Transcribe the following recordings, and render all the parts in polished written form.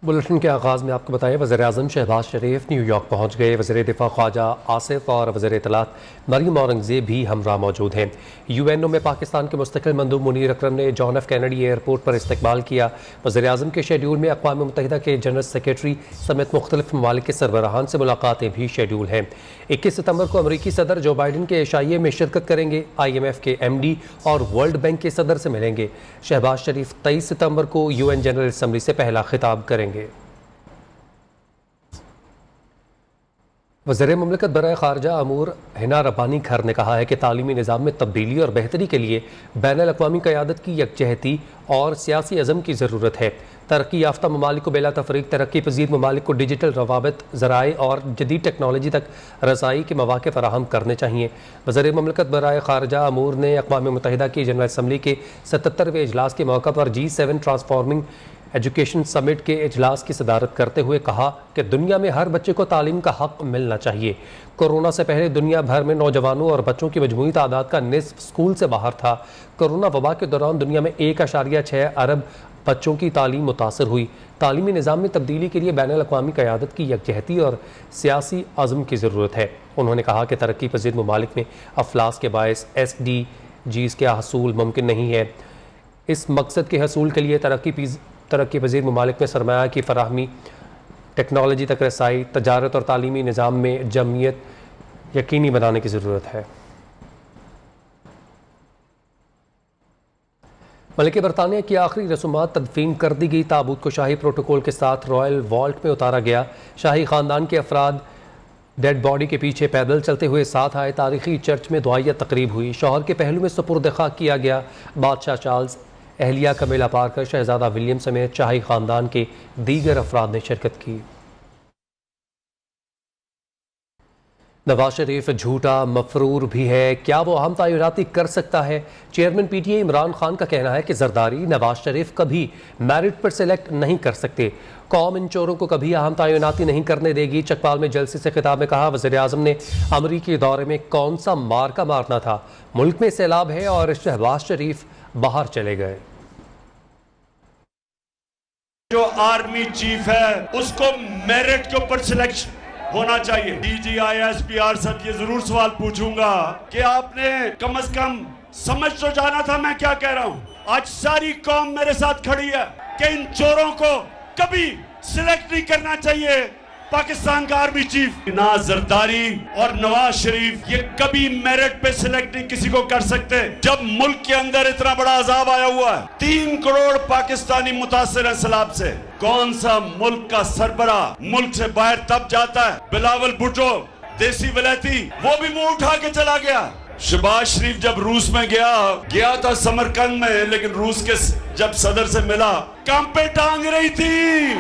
Bulletin के आगाज़ में आपको बताएं, वज़ीर-ए-आज़म शहबाज शरीफ न्यूयॉर्क पहुँच गए। वज़ीर दिफ़ा ख्वाजा आसिफ और वज़ीर इत्तलात मरियम औरंगज़ेब भी हमरा मौजूद हैं। UNO में पाकिस्तान के मुस्तकिल मंदूब मुनीर अकरम ने जॉन एफ कैनेडी एयरपोर्ट पर इस्तकबाल किया। वज़ीर-ए-आज़म के शेड्यूल में अक़वाम मुत्तहिदा के जनरल सेक्रेटरी समेत मुख्तलिफ ममालिक के सरबराहान से मुलाकातें भी शेड्यूल हैं। 21 सितंबर को अमरीकी सदर जो बाइडन के एशिया में शिरकत करेंगे। IMF के MD और वर्ल्ड बैंक के सदर से मिलेंगे। शहबाज शरीफ 23 सितंबर को UN जनरल असम्बली से पहला खिताब करेंगे। वज़ीर मुमलिकत बराए ख़ारजा अमूर हिना रब्बानी खर ने कहा है कि तालीमी निज़ाम में तब्दीली और बेहतरी के लिए बैनुल अक़वामी क़यादत की यकजहती और सियासी अज़म की ज़रूरत है। तरक्की याफ्ता ममालिक को बिला तफरीक तरक्की पज़ीर ममालिक को डिजिटल रवाबित ज़राए और जदीद टेक्नोलॉजी तक रसाई के मौक़े फ़राहम करने चाहिए। वज़ीर मुमलिकत बराए ख़ारजा अमूर ने अक़वाम मुत्तहिदा की जनरल असम्बली के 77वें इजलास के मौक़े पर G7 ट्रांसफॉर्मिंग एजुकेशन समिट के इजलास की सदारत करते हुए कहा कि दुनिया में हर बच्चे को तालीम का हक़ मिलना चाहिए। कोरोना से पहले दुनिया भर में नौजवानों और बच्चों की मजमूई तादाद का निस्फ स्कूल से बाहर था। कोरोना वबा के दौरान दुनिया में 1.6 अरब बच्चों की तालीम मुतासर हुई। तालीमी निज़ाम में तब्दीली के लिए बैनुल अक़वामी क़यादत की यकजहती और सियासी अज़म की ज़रूरत है। उन्होंने कहा कि तरक्की पज़ीर ममालिक में अफलास के बायस SDGs के हसूल मुमकिन नहीं है। इस मकसद के हसूल के लिए तरक्की पज़ीर ममालिक में सरमाया की फ़राहमी, टेक्नोलॉजी तक रसाई, तजारत और तालीमी निज़ाम में जमयत यकीनी बनाने की ज़रूरत है। मलिक बरतानिया की आखिरी रसूमात तदफीन कर दी गई। ताबूत को शाही प्रोटोकॉल के साथ रॉयल वॉल्ट में उतारा गया। शाही ख़ानदान के अफराद डेड बॉडी के पीछे पैदल चलते हुए साथ आए। तारीखी चर्च में दुआया तकरीब हुई। शौहर के पहलू में सुपुर्द खाक किया गया। बादशाह चार्ल्स, एहलिया कमेला पार्कर, शहजादा विलियम समेत शाही ख़ानदान के दीगर अफराद ने शिरकत की। नवाज शरीफ झूठा मफरूर भी है, क्या वो अहम तयनाती कर सकता है? चेयरमैन PTI इमरान खान का कहना है कि जरदारी नवाज शरीफ कभी मेरिट पर सिलेक्ट नहीं कर सकते। कौम इन चोरों को कभी अहम तयनाती नहीं करने देगी। चकपाल में जलसे से खिताब में कहा, वज़ीर-ए-आज़म ने अमरीकी दौरे में कौन सा मार्का मारना था? मुल्क में सैलाब है और शहबाज शरीफ बाहर चले गए। जो आर्मी चीफ है उसको मेरिट के ऊपर सिलेक्शन होना चाहिए। DG ISP सब ये जरूर सवाल पूछूंगा कि आपने कम से कम समझ तो जाना था मैं क्या कह रहा हूं। आज सारी कौम मेरे साथ खड़ी है कि इन चोरों को कभी सिलेक्ट नहीं करना चाहिए। पाकिस्तान का आर्मी चीफ ना जरदारी और नवाज शरीफ ये कभी मेरिट पे सिलेक्ट नहीं किसी को कर सकते। जब मुल्क के अंदर इतना बड़ा अजाब आया हुआ है, 3 करोड़ पाकिस्तानी मुतासिर हैं सैलाब से, कौन सा मुल्क का सरबरा मुल्क से बाहर तब जाता है? बिलावल भुट्टो देसी वलैती वो भी मुंह उठा के चला गया। शहबाज शरीफ जब रूस में गया था समरकंद में, लेकिन रूस के जब सदर से मिला काम पे टांग रही थी।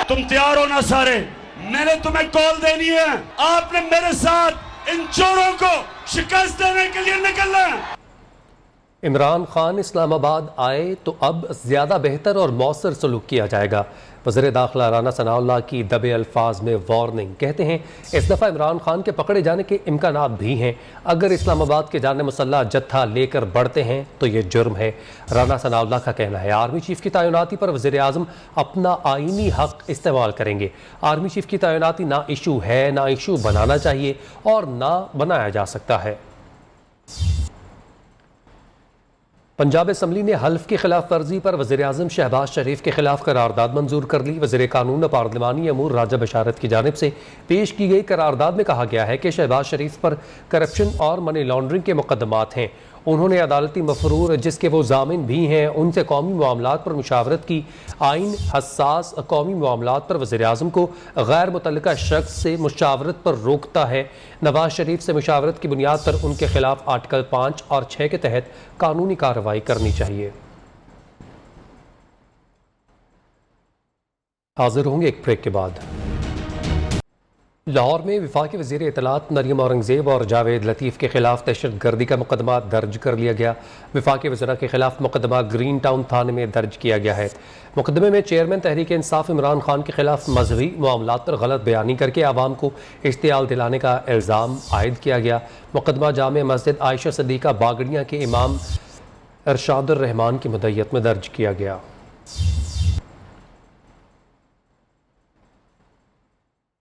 तुम तैयार हो ना सारे? मैंने तुम्हें कॉल देनी है, आपने मेरे साथ इन चोरों को शिकस्त देने के लिए निकलना है। इमरान खान इस्लामाबाद आए तो अब ज़्यादा बेहतर और मौसर सलूक किया जाएगा। वज़ीर दाखिला राना सनाउल्लाह की दबे अल्फाज में वार्निंग। कहते हैं इस दफ़ा इमरान खान के पकड़े जाने के इम्कानात भी हैं। अगर इस्लामाबाद के जाने मुसल्ला जत्था लेकर बढ़ते हैं तो ये जुर्म है। राना सनाउल्लाह का कहना है आर्मी चीफ की तैनाती पर वज़ीर-ए-आज़म अपना आईनी हक इस्तेमाल करेंगे। आर्मी चीफ की तैनाती ना इशू है, ना इशू बनाना चाहिए और ना बनाया जा सकता है। पंजाब असम्बली ने हल्फ की खिलाफ वर्जी पर वज़ीर-ए-आज़म शहबाज शरीफ के खिलाफ करारदाद मंजूर कर ली। वज़ीर कानून और पार्लिमानी अमूर राजा बशारत की जानिब से पेश की गई करारदाद में कहा गया है कि शहबाज शरीफ पर करप्शन और मनी लॉन्ड्रिंग के मुकदमात हैं। उन्होंने अदालती मफरूर जिसके वो जामिन भी हैं उनसे कौमी मामलात पर मुशावरत की। आइन हसास कौमी मामलात पर वज़ीर-ए-आज़म को गैर मुतल्लिका शख्स से मुशावरत पर रोकता है। नवाज शरीफ से मुशावरत की बुनियाद पर उनके खिलाफ आर्टिकल 5 और 6 के तहत कानूनी कार्रवाई करनी चाहिए। हाजिर होंगे एक ब्रेक के बाद। लाहौर में वफाकी वज़ीर इत्तलात मरियम औरंगज़ेब और जावेद लतीफ़ के खिलाफ दहशत गर्दी का मुकदमा दर्ज कर लिया गया। वफाकी वज़रा के खिलाफ मुकदमा ग्रीन टाउन थाने में दर्ज किया गया है। मुकदमे में चेयरमैन तहरीक इंसाफ इमरान खान के खिलाफ मजहबी मामलात पर गलत बयानी करके आवाम को इश्तियाल दिलाने का इल्ज़ाम आयद किया गया। मुकदमा जामे मस्जिद आयशा सदीका बागड़ियाँ के इमाम अरशादुर रहमान की मुद्दत में दर्ज किया गया।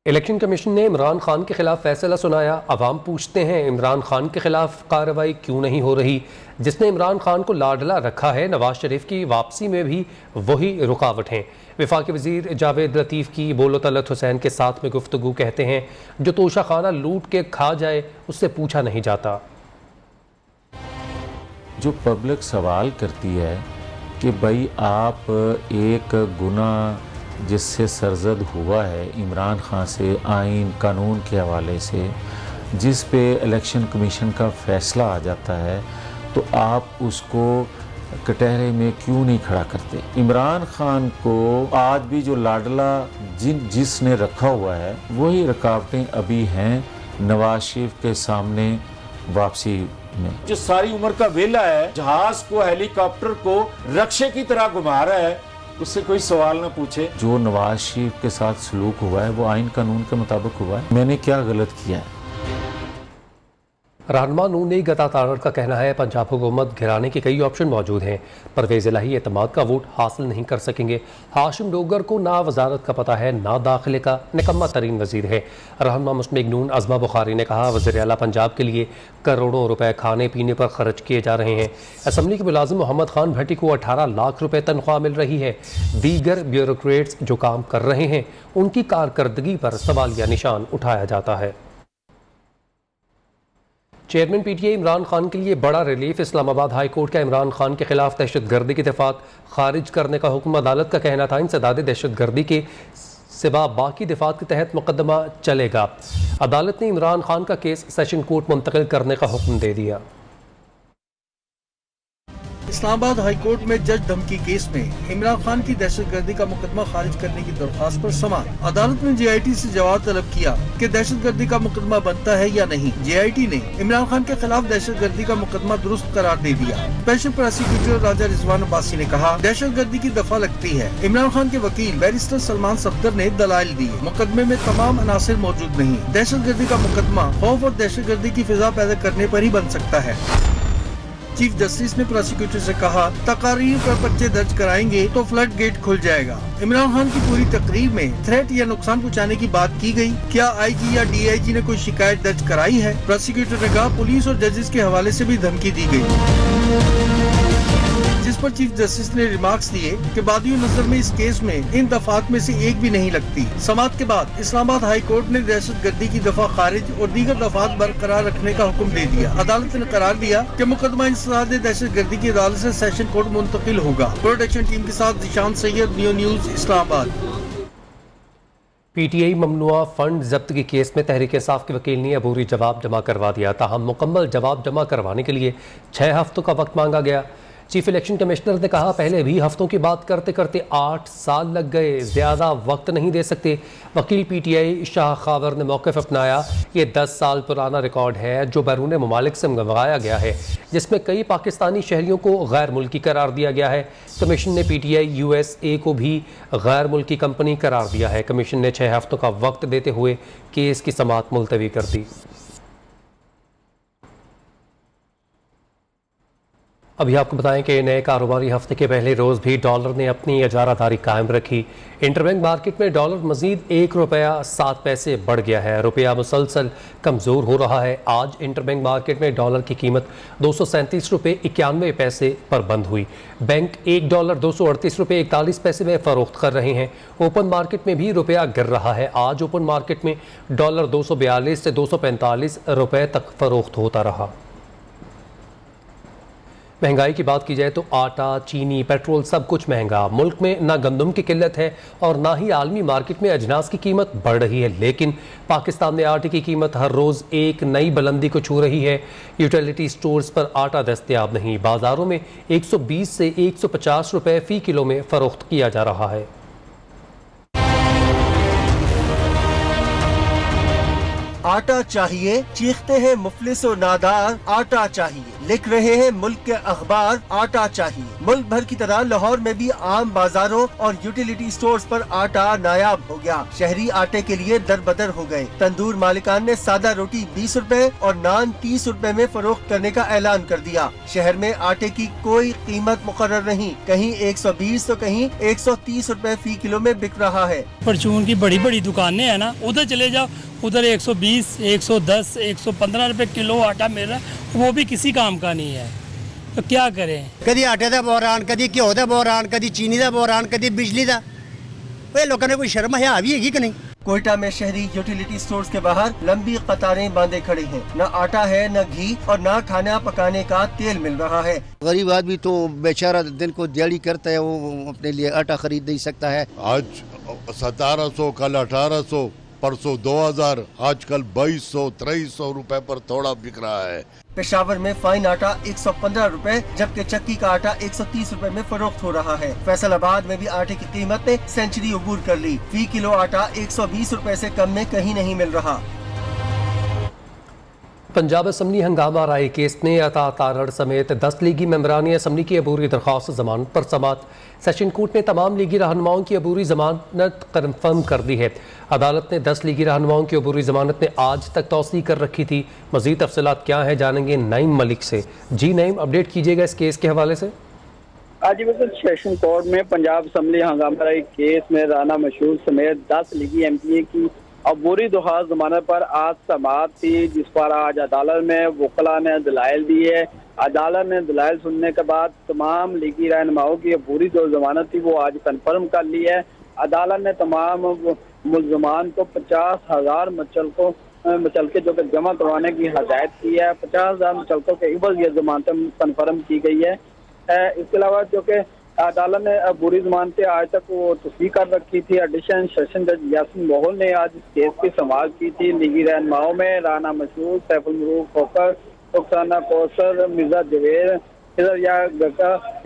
इलेक्शन कमीशन ने इमरान खान के खिलाफ फैसला सुनाया। अवाम पूछते हैं इमरान खान के खिलाफ कार्रवाई क्यों नहीं हो रही। जिसने इमरान खान को लाडला रखा है, नवाज शरीफ की वापसी में भी वही रुकावट हैं। वफाकी वजीर जावेद लतीफ़ की बोलो तलत हुसैन के साथ में गुफ्तगू कहते हैं जो तोशा खाना लूट के खा जाए उससे पूछा नहीं जाता। जो पब्लिक सवाल करती है कि भाई आप एक गुनाह जिससे सरजद हुआ है इमरान खान से आइन कानून के हवाले से, जिस पे इलेक्शन कमीशन का फ़ैसला आ जाता है, तो आप उसको कटहरे में क्यों नहीं खड़ा करते। इमरान खान को आज भी जो लाडला जिसने रखा हुआ है वही रुकावटें अभी हैं नवाज शरीफ के सामने वापसी में। जो सारी उम्र का वेला है, जहाज को हेलीकॉप्टर को रक्षे की तरह घुमा रहा है, उससे कोई सवाल ना पूछे। जो नवाज शरीफ के साथ सलूक हुआ है वो आइन कानून के मुताबिक हुआ है। मैंने क्या गलत किया है। रहनुमा नून लीग अता तारड़ का कहना है पंजाब हुकूमत गिराने के कई ऑप्शन मौजूद हैं। परवेज़ इलाही एतमाद का वोट हासिल नहीं कर सकेंगे। हाशिम डोगर को ना वजारत का पता है ना दाखिले का, निकम्मा तरीन वजीर है। रहनुमा मुस्लिम लीग नून अज़मा बुखारी ने कहा वज़ीर आला पंजाब के लिए करोड़ों रुपए खाने पीने पर खर्च किए जा रहे हैं। असम्बली के मुलाजिम मोहम्मद खान भट्टी को 18 लाख रुपए तनख्वाह मिल रही है। दीगर ब्यूरोक्रेट्स जो काम कर रहे हैं उनकी कारकर्दगी पर सवालिया निशान उठाया जाता है। चेयरमैन पीटीआई इमरान खान के लिए बड़ा रिलीफ। इस्लामाबाद हाई कोर्ट का इमरान खान के खिलाफ दहशतगर्दी की दफात खारिज करने का हुक्म। अदालत का कहना था इंसदाद दहशतगर्दी के सिवा बाकी दफात के तहत मुकदमा चलेगा। अदालत ने इमरान खान का केस सेशन कोर्ट मुंतकिल करने का हुक्म दे दिया। इस्लामाबाद हाई कोर्ट में जज धमकी केस में इमरान खान की दहशतगर्दी का मुकदमा खारिज करने की दरख्वास्त पर समाअत। अदालत ने JIT से जवाब तलब किया कि दहशतगर्दी का मुकदमा बनता है या नहीं। JIT ने इमरान खान के खिलाफ दहशतगर्दी का मुकदमा दुरुस्त करार दे दिया। स्पेशल प्रोसिक्यूटर राजा रिजवान अब्बासी ने कहा दहशतगर्दी की दफा लगती है। इमरान खान के वकील बैरिस्टर सलमान सफदर ने दलाइल दिए। मुकदमे में तमाम अनासिर मौजूद नहीं। दहशतगर्दी का मुकदमा खौफ और दहशतगर्दी की फिजा पैदा करने पर ही बन सकता है। चीफ जस्टिस ने प्रोसिक्यूटर से कहा तकारीर पर पर्चे दर्ज कराएंगे तो फ्लड गेट खुल जाएगा। इमरान खान की पूरी तकरीर में थ्रेट या नुकसान पहुंचाने की बात की गई। क्या IG या DIG ने कोई शिकायत दर्ज कराई है? प्रोसिक्यूटर ने कहा पुलिस और जजेस के हवाले से भी धमकी दी गई, जिस पर चीफ जस्टिस ने रिमार्क्स दिए कि बादियों नजर में इस केस में इन दफात में से एक भी नहीं लगती। समाअत के बाद इस्लामाबाद हाई कोर्ट ने दहशतगर्दी की दफा खारिज और दीगर दफात बरकरार रखने का हुक्म दे दिया। अदालत ने करार दिया कि मुकदमा इंसदाद दहशतगर्दी की अदालत से सेशन कोर्ट मुंतकिल होगा। प्रोडक्शन टीम के साथ Zeeshan Syed, Neo News, Islamabad. PTI ममनुआ फंड जब्त के केस में तहरीक इंसाफ के वकील ने अबूरी जवाब जमा करवा दिया। ताहम मुकम्मल जवाब जमा करवाने के लिए 6 हफ्तों का वक्त मांगा गया। चीफ इलेक्शन कमिश्नर ने कहा पहले भी हफ्तों की बात करते करते 8 साल लग गए, ज़्यादा वक्त नहीं दे सकते। वकील PTI शाह खावर ने मौक़िफ़ अपनाया। ये 10 साल पुराना रिकॉर्ड है जो बैरून ममालिक से मंगवाया गया है, जिसमें कई पाकिस्तानी शहरियों को गैर मुल्की करार दिया गया है। कमीशन ने PTI USA को भी गैर मुल्की कंपनी करार दिया है। कमीशन ने 6 हफ्तों का वक्त देते हुए केस की समाअत मुलतवी कर दी। अभी आपको बताएं कि नए कारोबारी हफ्ते के पहले रोज़ भी डॉलर ने अपनी इजारादारी कायम रखी। इंटरबैंक मार्केट में डॉलर मजीद ₹1.07 बढ़ गया है। रुपया मुसलसल कमज़ोर हो रहा है। आज इंटरबैंक मार्केट में डॉलर की कीमत $237.91 पर बंद हुई। बैंक $1 $238.41 में फ़रोख्त कर रहे हैं। ओपन मार्केट में भी रुपया गिर रहा है। आज ओपन मार्केट में डॉलर $242 से $245 तक फ़रोख्त होता रहा। महंगाई की बात की जाए तो आटा, चीनी, पेट्रोल सब कुछ महंगा। मुल्क में ना गंदम की किल्लत है और ना ही आलमी मार्केट में अजनास की कीमत बढ़ रही है, लेकिन पाकिस्तान में आटे की कीमत हर रोज़ एक नई बुलंदी को छू रही है। यूटिलिटी स्टोर्स पर आटा दस्तयाब नहीं। बाज़ारों में 120 से 150 रुपए फ़ी किलो में फ़रोख्त किया जा रहा है। आटा चाहिए, चीखते हैं मुफलिस और नादार, आटा चाहिए। लिख रहे हैं मुल्क के अखबार, आटा चाहिए। मुल्क भर की तरह लाहौर में भी आम बाजारों और यूटिलिटी स्टोर्स पर आटा नायाब हो गया। शहरी आटे के लिए दरबदर हो गए। तंदूर मालिकान ने सादा रोटी 20 रुपए और नान 30 रुपए में फरोख्त करने का ऐलान कर दिया। शहर में आटे की कोई कीमत मुकर्रर नहीं, कहीं 120 तो कहीं 130 रुपए फी किलो में बिक रहा है। परचून की बड़ी बड़ी दुकानें हैं ना, उधर चले जाओ, उधर 120, 110, 115 रुपए किलो आटा मिल रहा है, वो भी किसी काम का नहीं है। तो क्या करें? कभी आटे का बहरान, कभी घ्यो का बहरान, कभी चीनी का बहरान, कभी बिजली का। लोगों ने कोई शर्म हया भी है कि नहीं? कोयटा में शहरी यूटिलिटी स्टोर्स के बाहर लंबी कतारें बांधे खड़े हैं। न आटा है, न घी और न खाना पकाने का तेल मिल रहा है। गरीब आदमी तो बेचारा दिन को दिहाड़ी करता है, वो अपने लिए आटा खरीद नहीं सकता है। आज 1700, कल 1800, परसों 2000, आजकल 2200, 2300 रुपए पर थोड़ा बिक रहा है। पेशावर में फाइन आटा 115 रुपए जबकि चक्की का आटा 130 रुपए में फरोख्त हो रहा है। फैसलाबाद में भी आटे की कीमत ने सेंचुरी अबूर कर ली। फी किलो आटा 120 रुपए से कम में कहीं नहीं मिल रहा। पंजाब असम्बली हंगामा राय केस में अता तारड़ समेत 10 लीगी मेंबरान असम्बली की अबूरी दरख्वास्त जमानत पर समात। सेशन कोर्ट ने तमाम लीगी रहनुमाओं की अबूरी जमानत कन्फर्म कर दी है। अदालत ने 10 लीगी रहनुमाओं की अबूरी जमानत ने आज तक तौसीह कर रखी थी। मजीद तफसीलात क्या है जानेंगे नईम मलिक से। जी नईम, अपडेट कीजिएगा इस केस के हवाले से। आज सेशन कोर्ट में पंजाब असम्बली हंगामा राय केस में राना मशहूर समेत 10 लीगी MPA की अबूरी दरख्वास्त जमानत पर आज समाअत थी, जिस पर आज अदालत में वकला ने दलाइल दिए। अदालत ने दलाइल सुनने के बाद तमाम लीगी रहनुमाओं की अबूरी जो जमानत थी वो आज कन्फर्म कर ली है। अदालत ने तमाम मुल्ज़मान को 50,000 मचलके जो कि जमा करवाने की हदायत की है। 50,000 मचलकों के इवज़ ये जमानतें कन्फर्म की गई है। इसके अलावा जो कि अदालत ने अबूरी जमानतें आज तक वो तस्दीक कर रखी थी। एडिशन सेशन जज यासिन मोहल ने आज इस केस की समाअत की थी। लीगी रहनुमाओं में राना मशहूर, सैफुल मरूफ खोकर, रुखसाना कौसर, मिर्जा जवेद,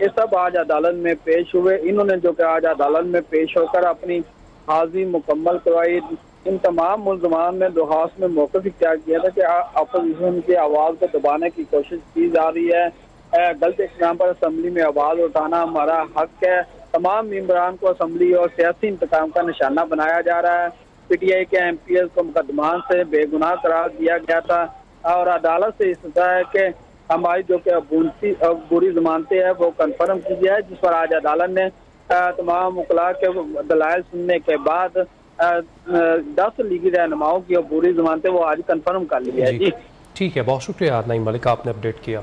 ये सब आज अदालत में पेश हुए। इन्होंने जो कि आज अदालत में पेश होकर अपनी हाजिरी मुकम्मल करवाई। इन तमाम मुल्ज़मान ने दरख्वास्त में मौक़िफ़ इख्तियार किया था कि अपोजिशन की आवाज़ को दबाने की कोशिश की जा रही है। गलत इक़दाम पर असम्बली में आवाज़ उठाना हमारा हक है। तमाम मेंबरान को असम्बली और सियासी इंतकाम का निशाना बनाया जा रहा है। PTI के MPs को मुकदमान से बेगुनाह करार दिया गया था और अदालत से इस्तदा है कि हमारी जो कि अबूरी जमानतें हैं वो कन्फर्म की जाए, जिस पर आज अदालत ने तमाम वकला के दलाइल सुनने के बाद 10 लीगी रहनुमाओं की अबूरी जमानतें वो आज कन्फर्म कर ली है। जी ठीक है, बहुत शुक्रिया नईम मलिक, आपने अपडेट किया।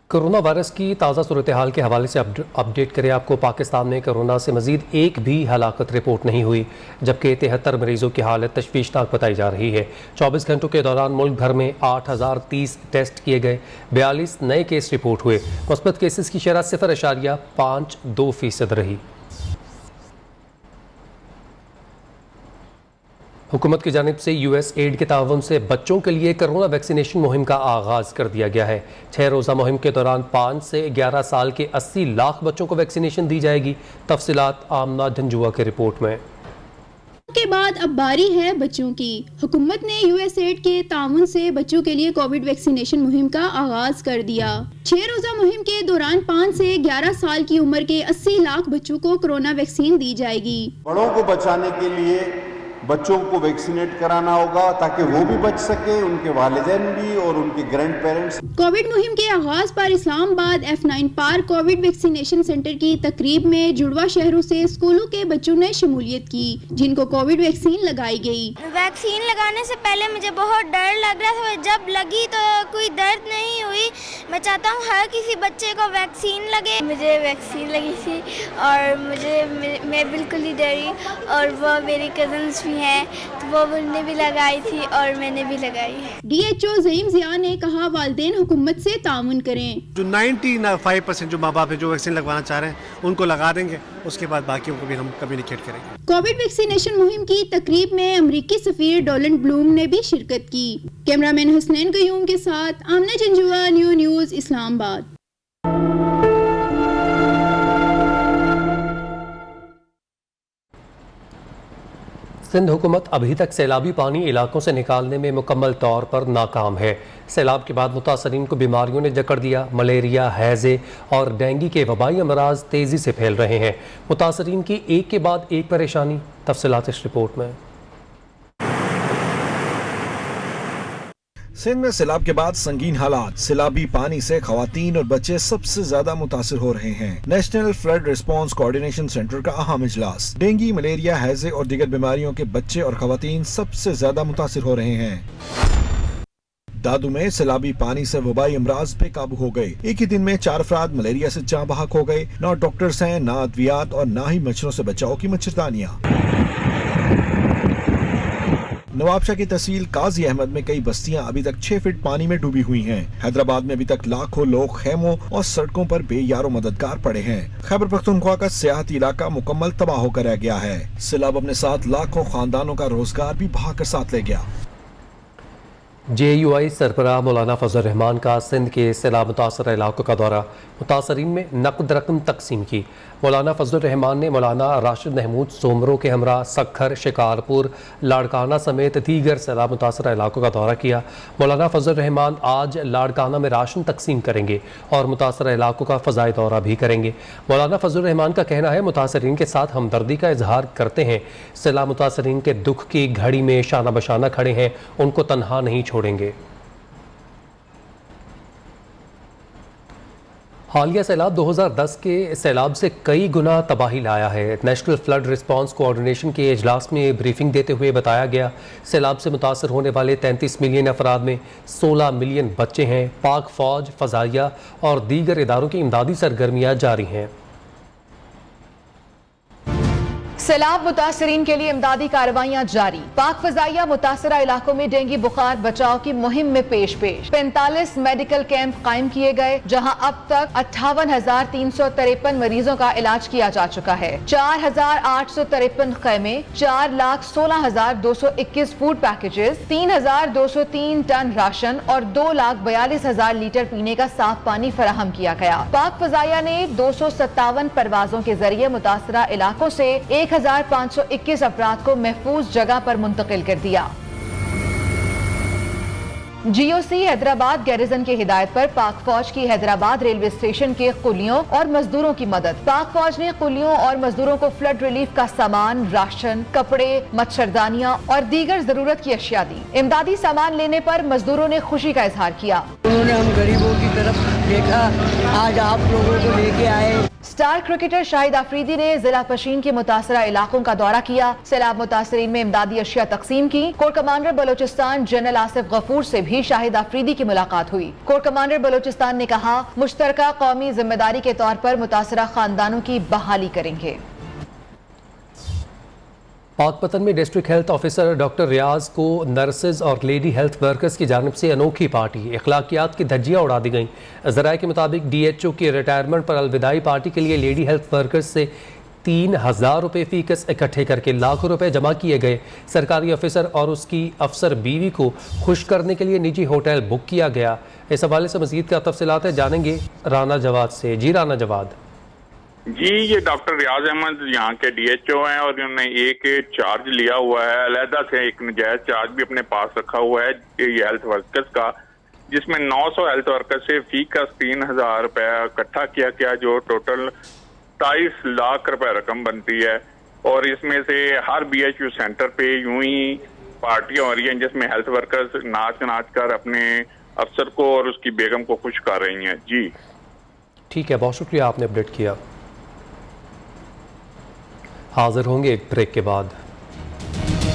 कोरोना वायरस की ताज़ा सूरत हाल के हवाले से अपडेट करें आपको। पाकिस्तान में कोरोना से मजीद एक भी हलाकत रिपोर्ट नहीं हुई, जबकि 73 मरीजों की हालत तशवीशनाक बताई जा रही है। 24 घंटों के दौरान मुल्क भर में 8030 टेस्ट किए गए, 42 नए केस रिपोर्ट हुए। मुस्बत केसेस की शरह 0.52% रही। हुकूमत की जानिब से USAID के ताउन से बच्चों के लिए कोरोना वैक्सीनेशन मुहिम का आगाज़ कर दिया गया है। 6 रोज़ा मुहिम के दौरान 5 से 11 साल के 80 लाख बच्चों को वैक्सीनेशन दी जाएगी। तफसीलात आमना झंझुआ के रिपोर्ट में। के बाद अब बारी है बच्चों की। हुकूमत ने USAID के ताउन से बच्चों के लिए कोविड वैक्सीनेशन मुहिम का आगाज कर दिया। 6 रोजा मुहिम के दौरान 5 से 11 साल की उम्र के 80 लाख बच्चों को कोरोना वैक्सीन दी जाएगी। बड़ों को बचाने के लिए बच्चों को वैक्सीनेट कराना होगा ताकि वो भी बच सके, उनके वालिदैन भी और उनके ग्रैंड पेरेंट्स। कोविड मुहिम के आगाज पर Islamabad F9 park Covid vaccination centre की तकरीब में जुड़वा शहरों से स्कूलों के बच्चों ने शमूलियत की, जिनको कोविड वैक्सीन लगाई गई। वैक्सीन लगाने से पहले मुझे बहुत डर लग रहा था, जब लगी तो कोई दर्द नहीं हुई। मैं चाहता हूँ हर किसी बच्चे को वैक्सीन लगे। मुझे वैक्सीन लगी थी और मैं बिल्कुल ही डरी, और वो मेरी कजन्स हैं तो वो उन्होंने भी लगाई थी और मैंने भी लगाई। DHO ज़हीम ज़िया ने कहा वालिदैन हुकूमत से ताउन करें। जो 95% जो माँ बाप है जो वैक्सीन लगवाना चाह रहे हैं उनको लगा देंगे, उसके बाद बाकियों को भी हम कम्युनिकेट करेंगे। कोविड वैक्सीनेशन मुहिम की तकरीब में अमरीकी सफीर डोनाल्ड ब्लूम ने भी शिरकत की। कैमरामैन हसनैन कयूम के साथ आमना झंझुआ, न्यूज़ इस्लामाबाद। सिंध हुकूमत अभी तक सैलाबी पानी इलाकों से निकालने में मुकम्मल तौर पर नाकाम है। सैलाब के बाद मुतासरीन को बीमारियों ने जकड़ दिया। मलेरिया, हैज़े और डेंगू के वबाई अमराज तेज़ी से फैल रहे हैं। मुतासरीन की एक के बाद एक परेशानी। तफसीलात इस रिपोर्ट में। सिंध में सैलाब के बाद संगीन हालात। सैलाबी पानी से खवातीन और बच्चे सबसे ज्यादा मुतासिर हो रहे हैं। National flood response coordination centre का अहम इजलास। डेंगू, मलेरिया, हैजे और दीगर बीमारियों के बच्चे और खवातीन सबसे ज्यादा मुतासिर हो रहे हैं। दादू में सैलाबी पानी से वबाई अमराज पे काबू हो गए। एक ही दिन में 4 अफराद मलेरिया से जाँ बहक हो गए। ना डॉक्टर्स हैं, ना अद्वियात और ना ही मच्छरों से बचाव की मच्छरदानियाँ। नवाबशाह की तहसील काजी अहमद में कई बस्तियां अभी तक 6 फीट पानी में डूबी हुई हैं। हैदराबाद में अभी तक लाखों लोग खेमों और सड़कों पर बेयारो मददगार पड़े हैं। खैबर पख्तूनख्वा का सियाहती इलाका मुकम्मल तबाह होकर रह गया है। सैलाब अपने साथ लाखों खानदानों का रोजगार भी बहाकर साथ ले गया। JUI सरबराह मौलाना फजल रहमान का सिंध के सैलाब मुतासर इलाकों का दौरा। मुतासरीन में नकद रकम तकसीम की। मौलाना फजल रहमान ने मौलाना राशिद महमूद सोमरों के हमरा सखर, शिकारपुर, लाड़काना समेत दीगर सैलाब मुतासर इलाकों का दौरा किया। मौलाना फजल रहमान आज लाड़काना में राशन तकसीम करेंगे और मुतासर इलाकों का फ़ज़ाई दौरा भी करेंगे। मौलाना फजल रहमान का कहना है मुतासरीन के साथ हमदर्दी का इजहार करते हैं। सैलाब मुतासरीन के दुख की घड़ी में शाना बशाना खड़े हैं, उनको तनहा नहीं छोड़ेंगे। हालिया सैलाब 2010 के सैलाब से कई गुना तबाही लाया है। नेशनल फ्लड रिस्पांस कोऑर्डिनेशन के इजलास में ब्रीफिंग देते हुए बताया गया, सैलाब से मुतासर होने वाले 33 मिलियन अफराद में 16 मिलियन बच्चे हैं। पाक फौज, फ़ज़ाइया और दीगर इदारों की इमदादी सरगर्मियाँ जारी हैं। सैलाब मुतासरीन के लिए इमदादी कार्रवाइयां जारी। पाक फजाइया मुतासरा इलाकों में डेंगू बुखार बचाव की मुहिम में पेश 45 मेडिकल कैंप कायम किए गए, जहां अब तक 58,353 मरीजों का इलाज किया जा चुका है। 4,853 खैमे, 4,16,221 फूड पैकेजेस, 3,203 टन राशन और 2,42,000 लीटर पीने का साफ पानी फराहम किया गया। पाक फजाइया ने 257 परवाजों के जरिए मुतासरा इलाकों से 1,521 अफराद को महफूज जगह पर मुंतकिल कर दिया। GOC हैदराबाद गैरिजन की हिदायत पर पाक फौज की हैदराबाद रेलवे स्टेशन के कुलियों और मजदूरों की मदद। पाक फौज ने कुलियों और मजदूरों को फ्लड रिलीफ का सामान, राशन, कपड़े, मच्छरदानियां और दीगर जरूरत की अशिया दी। इमदादी सामान लेने पर मजदूरों ने खुशी का इजहार किया। उन्होंने हम गरीबों की तरफ देखा, आज आप लोगों को लेके आए। स्टार क्रिकेटर शाहिद आफरीदी ने जिला पशीन के मुतासरा इलाकों का दौरा किया। सैलाब मुतासरीन में इमदादी अशिया तकसीम की। Corps commander Balochistan general Asif Ghafoor से भी शाहिद आफरीदी की मुलाकात हुई। कोर कमांडर बलोचिस्तान ने कहा, मुश्तरका कौमी जिम्मेदारी के तौर पर मुतासरा खानदानों की बहाली करेंगे। पाकपतन में डिस्ट्रिक्ट हेल्थ ऑफिसर डॉक्टर रियाज को नर्सेज और लेडी हेल्थ वर्कर्स की जानिब से अनोखी पार्टी, इखलाकियात की धज्जियाँ उड़ा दी गईं। ज़राए के मुताबिक DHO की रिटायरमेंट पर अलविदाई पार्टी के लिए लेडी हेल्थ वर्कर्स से 3,000 रुपये फीकस इकट्ठे करके लाखों रुपए जमा किए गए। सरकारी ऑफिसर और उसकी अफसर बीवी को खुश करने के लिए निजी होटल बुक किया गया। इस हवाले से मज़ीद क्या तफसीलात जानेंगे राना जवाद से। जी राना जवाद। जी, ये डॉक्टर रियाज अहमद यहाँ के DHO हैं और इन्होंने एक चार्ज लिया हुआ है, अलहदा से एक नजायज चार्ज भी अपने पास रखा हुआ है ये हेल्थ वर्कर्स का, जिसमें 900 हेल्थ वर्कर्स से फी का 3,000 रुपया इकट्ठा किया गया, जो टोटल 23 लाख रुपए रकम बनती है। और इसमें से हर BHU सेंटर पे यूं ही पार्टियां हो रही हैं जिसमें हेल्थ वर्कर्स नाच कर अपने अफसर को और उसकी बेगम को खुश कर रही हैं। जी ठीक है, बहुत शुक्रिया, आपने अपडेट किया। हाजिर होंगे एक ब्रेक के बाद।